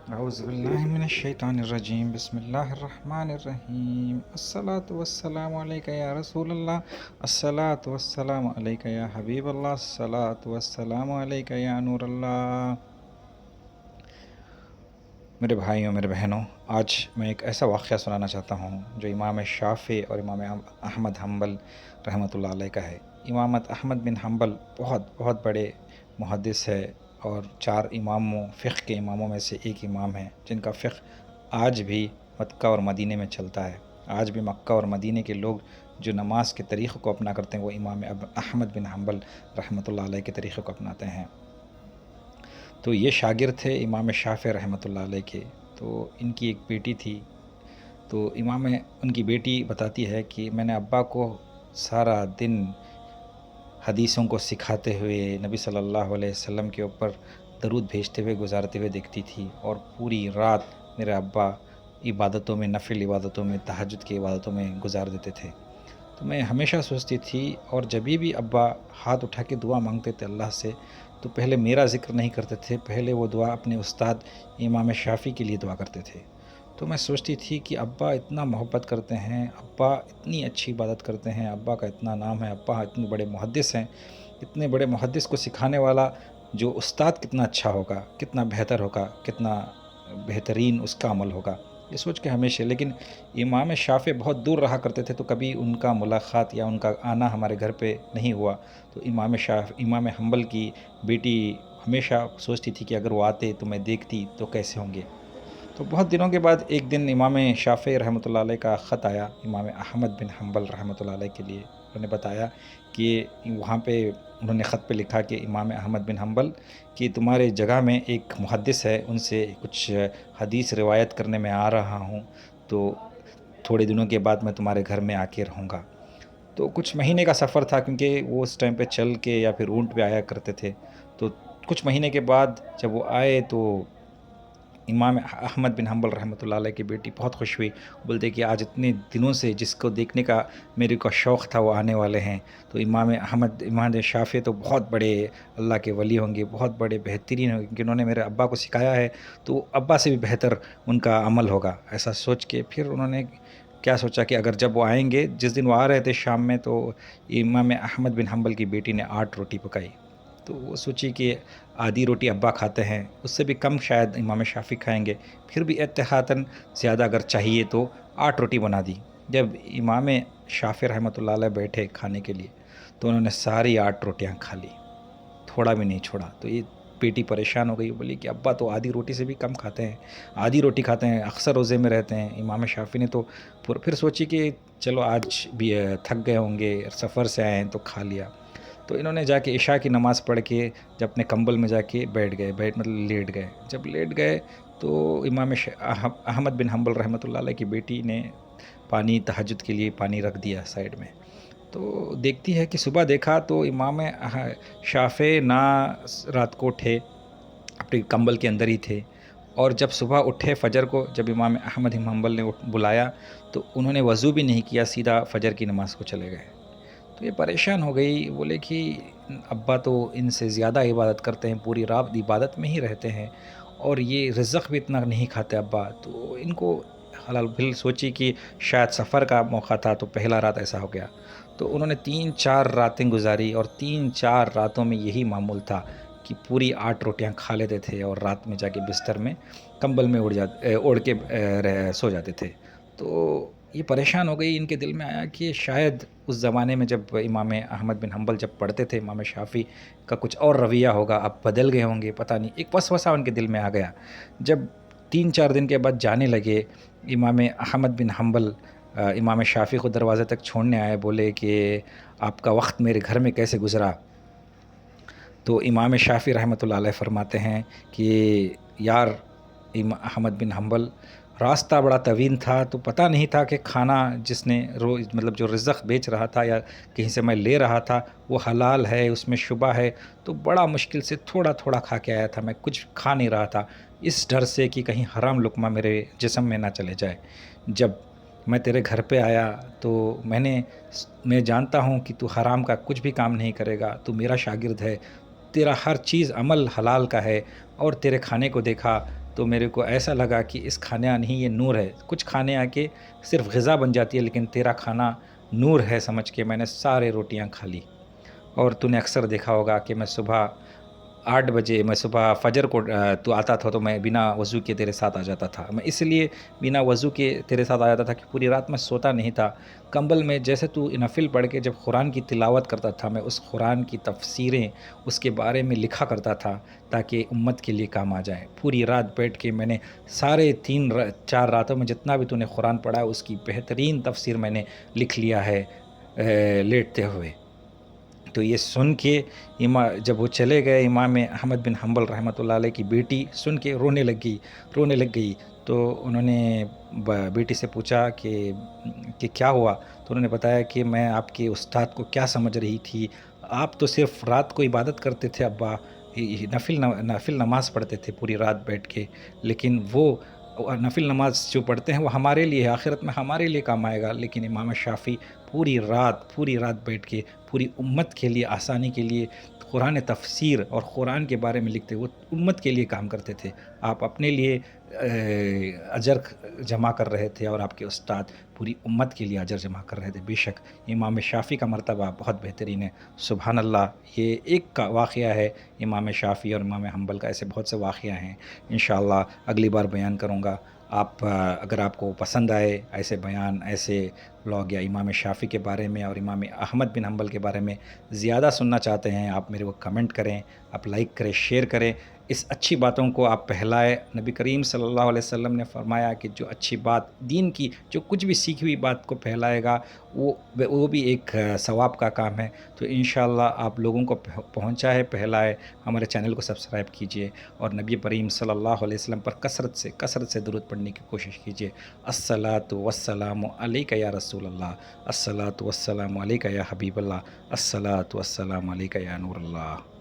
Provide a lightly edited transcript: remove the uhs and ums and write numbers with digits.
اعوذ باللہ من الشیطان الرجیم بسم اللہ الرحمن الرحیم الصلاۃ والسلام علیک یا رسول اللہ الصلاۃ والسلام علیک یا حبیب اللہ الصلاۃ والسلام علیک یا نور اللہ۔ میرے بھائیوں، میرے بہنوں، آج میں ایک ایسا واقعہ سنانا چاہتا ہوں جو امام شافعی اور امام احمد حنبل رحمۃ اللہ علیہ کا ہے۔ امام احمد بن حنبل بہت بڑے محدث ہے اور 4 اماموں فقہ کے اماموں میں سے ایک امام ہیں جن کا فقہ آج بھی مکہ اور مدینہ میں چلتا ہے۔ آج بھی مکہ اور مدینہ کے لوگ جو نماز کے طریقے کو اپنا کرتے ہیں وہ امام احمد بن حنبل رحمۃ اللہ علیہ کے طریقے کو اپناتے ہیں۔ تو یہ شاگرد تھے امام شافعی رحمۃ اللہ علیہ کے۔ تو ان کی ایک بیٹی تھی، تو ان کی بیٹی بتاتی ہے کہ میں نے ابا کو سارا دن حدیثوں کو سکھاتے ہوئے نبی صلی اللہ علیہ وسلم کے اوپر درود بھیجتے ہوئے گزارتے ہوئے دیکھتی تھی، اور پوری رات میرے ابا عبادتوں میں، نفل عبادتوں میں، تہجد کی عبادتوں میں گزار دیتے تھے۔ تو میں ہمیشہ سوچتی تھی، اور جب بھی ابا ہاتھ اٹھا کے دعا مانگتے تھے اللہ سے تو پہلے میرا ذکر نہیں کرتے تھے، پہلے وہ دعا اپنے استاد امام شافعی کے لیے دعا کرتے تھے۔ تو میں سوچتی تھی کہ ابا اتنا محبت کرتے ہیں، ابا اتنی اچھی عبادت کرتے ہیں، ابا کا اتنا نام ہے، ابا اتنے بڑے محدث ہیں، اتنے بڑے محدث کو سکھانے والا جو استاد کتنا اچھا ہوگا، کتنا بہتر ہوگا، کتنا بہترین اس کا عمل ہوگا، یہ سوچ کے ہمیشہ۔ لیکن امام شافعی بہت دور رہا کرتے تھے تو کبھی ان کا ملاقات یا ان کا آنا ہمارے گھر پہ نہیں ہوا۔ تو امام حنبل کی بیٹی ہمیشہ سوچتی تھی کہ اگر وہ آتے تو میں دیکھتی تو کیسے ہوں گے۔ تو بہت دنوں کے بعد ایک دن امام شافعی رحمۃ اللہ علیہ کا خط آیا امام احمد بن حنبل رحمۃ اللہ علیہ کے لیے۔ انہوں نے بتایا کہ وہاں پہ انہوں نے خط پہ لکھا کہ امام احمد بن حنبل کہ تمہارے جگہ میں ایک محدث ہے، ان سے کچھ حدیث روایت کرنے میں آ رہا ہوں، تو تھوڑے دنوں کے بعد میں تمہارے گھر میں آ کے رہوں گا۔ تو کچھ مہینے کا سفر تھا، کیونکہ وہ اس ٹائم پہ چل کے یا پھر اونٹ پہ آیا کرتے تھے۔ تو کچھ مہینے کے بعد جب وہ آئے تو امام احمد بن حنبل رحمۃ اللہ علیہ کی بیٹی بہت خوش ہوئی، بولتے کہ آج اتنے دنوں سے جس کو دیکھنے کا میرے کو شوق تھا وہ آنے والے ہیں۔ تو امام شافعی تو بہت بڑے اللہ کے ولی ہوں گے، بہت بڑے بہترین ہوں گے، کیونکہ انہوں نے میرے ابا کو سکھایا ہے تو ابا سے بھی بہتر ان کا عمل ہوگا، ایسا سوچ کے پھر انہوں نے کیا سوچا کہ اگر جب وہ آئیں گے، جس دن وہ آ رہے تھے شام میں، تو امام احمد بن حنبل کی بیٹی نے 8 روٹی پکائی۔ تو وہ سوچی کہ آدھی روٹی ابا کھاتے ہیں، اس سے بھی کم شاید امام شافعی کھائیں گے، پھر بھی احتیاطاً زیادہ اگر چاہیے تو 8 روٹی بنا دی۔ جب امام شافعی رحمۃ اللہ علیہ بیٹھے کھانے کے لیے تو انہوں نے ساری 8 روٹیاں کھا لی، تھوڑا بھی نہیں چھوڑا۔ تو یہ بیٹی پریشان ہو گئی، بولی کہ ابا تو آدھی روٹی سے بھی کم کھاتے ہیں، آدھی روٹی کھاتے ہیں، اکثر روزے میں رہتے ہیں۔ امام شافعی نے تو پھر سوچی کہ چلو آج بھی تھک گئے ہوں گے، سفر سے آئے ہیں تو کھا لیا۔ تو انہوں نے جا کے عشاء کی نماز پڑھ کے جب اپنے کمبل میں جا کے مطلب لیٹ گئے۔ جب لیٹ گئے تو امام احمد بن حنبل رحمۃ اللہ علیہ کی بیٹی نے پانی تہجد کے لیے پانی رکھ دیا سائیڈ میں۔ تو دیکھتی ہے کہ صبح دیکھا تو امام شافعی نہ رات کو اٹھے، اپنے کمبل کے اندر ہی تھے، اور جب صبح اٹھے فجر کو، جب امام احمد بن حنبل نے بلایا تو انہوں نے وضو بھی نہیں کیا، سیدھا فجر کی نماز کو چلے گئے۔ تو یہ پریشان ہو گئی، بولے کہ ابا تو ان سے زیادہ عبادت کرتے ہیں، پوری رات عبادت میں ہی رہتے ہیں، اور یہ رزق بھی اتنا نہیں کھاتے ابا، تو ان کو حلال بھل سوچی کہ شاید سفر کا موقع تھا تو پہلا رات ایسا ہو گیا۔ تو انہوں نے 3-4 راتیں گزاری، اور 3-4 راتوں میں یہی معمول تھا کہ پوری 8 روٹیاں کھا لیتے تھے اور رات میں جا کے بستر میں کمبل میں اوڑھ کے سو جاتے تھے۔ تو یہ پریشان ہو گئی، ان کے دل میں آیا کہ شاید اس زمانے میں جب امام احمد بن حنبل جب پڑھتے تھے امام شافعی کا کچھ اور رویہ ہوگا، اب بدل گئے ہوں گے، پتہ نہیں، ایک وسوسہ ان کے دل میں آ گیا۔ جب 3-4 دن کے بعد جانے لگے، امام احمد بن حنبل امام شافعی کو دروازے تک چھوڑنے آئے، بولے کہ آپ کا وقت میرے گھر میں کیسے گزرا؟ تو امام شافعی رحمۃ اللہ علیہ فرماتے ہیں کہ یار احمد بن حنبل، راستہ بڑا طویل تھا، تو پتہ نہیں تھا کہ کھانا جس نے مطلب جو رزق بیچ رہا تھا یا کہیں سے میں لے رہا تھا وہ حلال ہے، اس میں شبہ ہے، تو بڑا مشکل سے تھوڑا تھوڑا کھا کے آیا تھا، میں کچھ کھا نہیں رہا تھا، اس ڈر سے کہ کہیں حرام لقمہ میرے جسم میں نہ چلے جائے۔ جب میں تیرے گھر پہ آیا تو میں جانتا ہوں کہ تو حرام کا کچھ بھی کام نہیں کرے گا، تو میرا شاگرد ہے، تیرا ہر چیز عمل حلال کا ہے، اور تیرے کھانے کو دیکھا تو میرے کو ایسا لگا کہ اس کھانا نہیں یہ نور ہے. کچھ کھانے آ کے صرف غذا بن جاتی ہے، لیکن تیرا کھانا نور ہے سمجھ کے میں نے سارے روٹیاں کھا لی. اور تو نے اکثر دیکھا ہوگا کہ میں صبح 8 بجے، میں صبح فجر کو تو آتا تھا تو میں بنا وضو کے تیرے ساتھ آ جاتا تھا. میں اس لیے بنا وضو کے تیرے ساتھ آ جاتا تھا کہ پوری رات میں سوتا نہیں تھا. کمبل میں جیسے تو نفل پڑھ کے جب قرآن کی تلاوت کرتا تھا، میں اس قرآن کی تفسیریں اس کے بارے میں لکھا کرتا تھا تاکہ امت کے لیے کام آ جائے. پوری رات بیٹھ کے میں نے سارے 4 راتوں میں جتنا بھی تو نے قرآن پڑھا ہے اس کی بہترین تفسیر میں نے لکھ لیا ہے لیٹتے ہوئے. تو یہ سن کے جب وہ چلے گئے، امام احمد بن حنبل رحمۃ اللہ علیہ کی بیٹی سن کے رونے لگ گئی. تو انہوں نے بیٹی سے پوچھا کہ کیا ہوا؟ تو انہوں نے بتایا کہ میں آپ کے استاد کو کیا سمجھ رہی تھی، آپ تو صرف رات کو عبادت کرتے تھے ابا، نفل نماز پڑھتے تھے پوری رات بیٹھ کے، لیکن وہ نفل نماز جو پڑھتے ہیں وہ ہمارے لیے آخرت میں ہمارے لیے کام آئے گا، لیکن امام شافعی پوری رات بیٹھ کے پوری امت کے لیے آسانی کے لیے قرآن تفسیر اور قرآن کے بارے میں لکھتے، وہ امت کے لیے کام کرتے تھے. آپ اپنے لیے اجر جمع کر رہے تھے اور آپ کے استاد پوری امت کے لیے اجر جمع کر رہے تھے. بے شک امام شافعی کا مرتبہ بہت بہترین ہے. سبحان اللہ. یہ ایک کا واقعہ ہے امام شافعی اور امام حنبل کا، ایسے بہت سے واقعہ ہیں. انشاءاللہ اگلی بار بیان کروں گا. اگر آپ کو پسند آئے ایسے بیان، ایسے بلاگ یا امام شافعی کے بارے میں اور امام احمد بن حنبل کے بارے میں زیادہ سننا چاہتے ہیں، آپ میرے کو کمنٹ کریں، آپ لائک کریں، شیئر کریں. اس اچھی باتوں کو آپ پھیلائیں. نبی کریم صلی اللہ علیہ وسلم نے فرمایا کہ جو اچھی بات دین کی، جو کچھ بھی سیکھی ہوئی بات کو پھیلائے گا وہ بھی ایک ثواب کا کام ہے. تو انشاءاللہ آپ لوگوں کو پہنچائے، پھیلائے. ہمارے چینل کو سبسکرائب کیجئے اور نبی کریم صلی اللہ علیہ وسلم پر کثرت سے درود پڑھنے کی کوشش کیجئے. الصلاۃ والسلام علیک یا رسول اللہ، الصلاۃ والسلام علیک یا حبیب اللہ، الصلاۃ والسلام علیک یا نور اللہ.